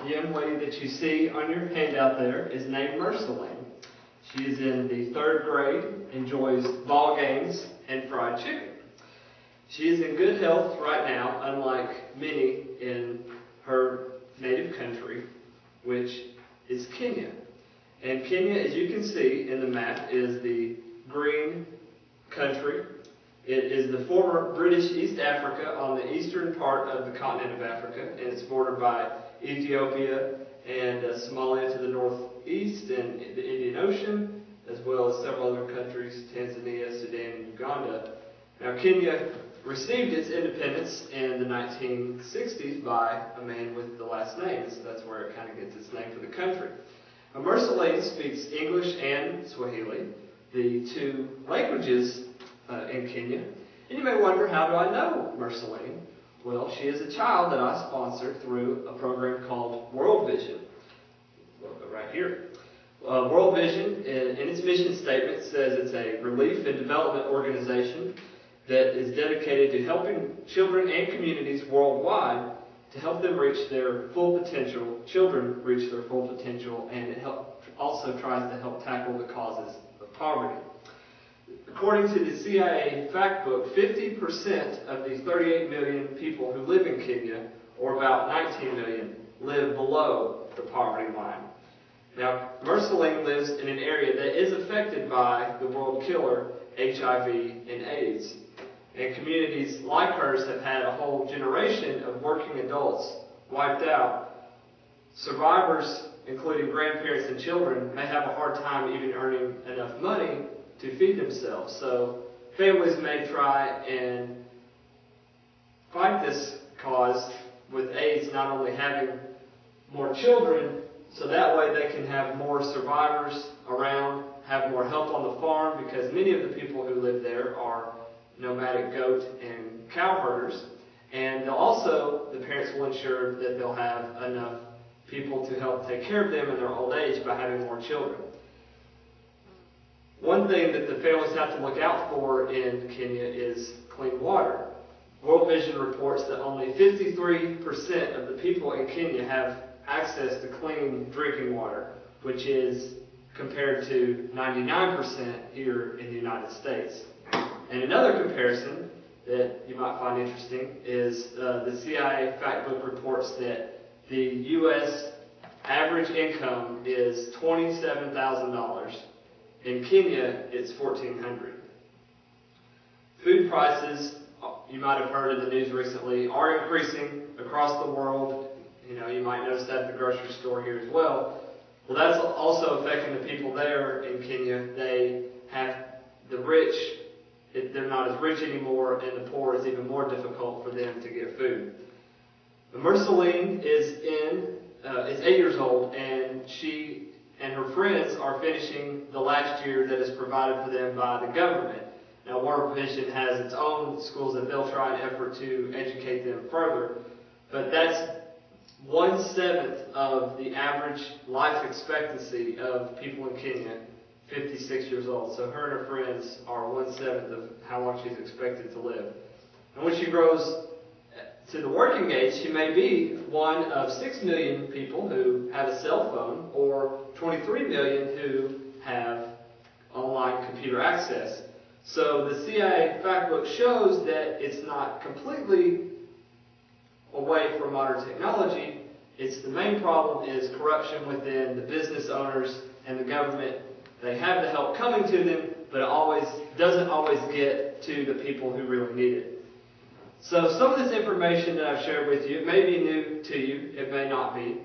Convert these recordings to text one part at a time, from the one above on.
The young lady that you see on your handout there is named Merceline. She is in the 3rd grade, enjoys ball games and fried chicken. She is in good health right now, unlike many in her native country, which is Kenya. And Kenya, as you can see in the map, is the green country. It is the former British East Africa on the eastern part of the continent of Africa, and it's bordered by Ethiopia and Somalia to the northeast and the Indian Ocean, as well as several other countries, Tanzania, Sudan, and Uganda. Now, Kenya received its independence in the 1960s by a man with the last name, so that's where it kind of gets its name for the country. Now, Merceline speaks English and Swahili, the 2 languages in Kenya. And you may wonder, how do I know Merceline? Well, she is a child that I sponsor through a program called World Vision. Right here. World Vision, in its mission statement, says it's a relief and development organization that is dedicated to helping children and communities worldwide to help them reach their full potential, children reach their full potential, and it also tries to help tackle the causes of poverty. According to the CIA fact book, 50% of the 38 million people who live in Kenya, or about 19 million, live below the poverty line. Now, Merceline lives in an area that is affected by the world killer, HIV and AIDS. And communities like hers have had a whole generation of working adults wiped out. Survivors, including grandparents and children, may have a hard time even earning enough money to feed themselves. So families may try and fight this cause with AIDS, not only having more children, so that way they can have more survivors around, have more help on the farm, because many of the people who live there are nomadic goat and cow herders. And also, the parents will ensure that they'll have enough people to help take care of them in their old age by having more children. One thing that the families have to look out for in Kenya is clean water. World Vision reports that only 53% of the people in Kenya have access to clean drinking water, which is compared to 99% here in the United States. And another comparison that you might find interesting is the CIA fact book reports that the U.S. average income is $27,000. In Kenya, it's $1,400. Food prices, you might have heard in the news recently, are increasing across the world. You know, you might notice that at the grocery store here as well. Well, that's also affecting the people there in Kenya. They have the rich, they're not as rich anymore, and the poor is even more difficult for them to get food. Merceline is 8 years old, and she and her friends are finishing the last year that is provided for them by the government. Now, World Vision has its own schools that they'll try an effort to educate them further, but that's 1/7 of the average life expectancy of people in Kenya, 56 years old. So her and her friends are 1/7 of how long she's expected to live. And when she grows to the working age, she may be one of 6 million people who have a cell phone, or 23 million who have online computer access. So the CIA fact book shows that it's not completely away from modern technology. It's the main problem is corruption within the business owners and the government. They have the help coming to them, but it doesn't always get to the people who really need it. So some of this information that I've shared with you, it may be new to you, it may not be,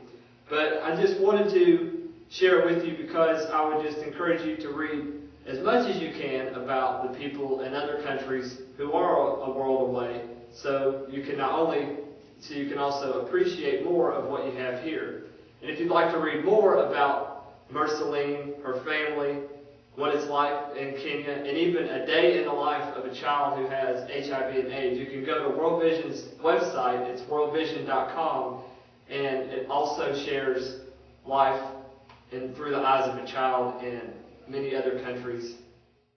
but I just wanted to share it with you because I would just encourage you to read as much as you can about the people in other countries who are a world away, so you can also appreciate more of what you have here. And if you'd like to read more about Merceline, her family, what it's like in Kenya, and even a day in the life of a child who has HIV and AIDS, you can go to World Vision's website. It's worldvision.com, and it also shares life through the eyes of a child in many other countries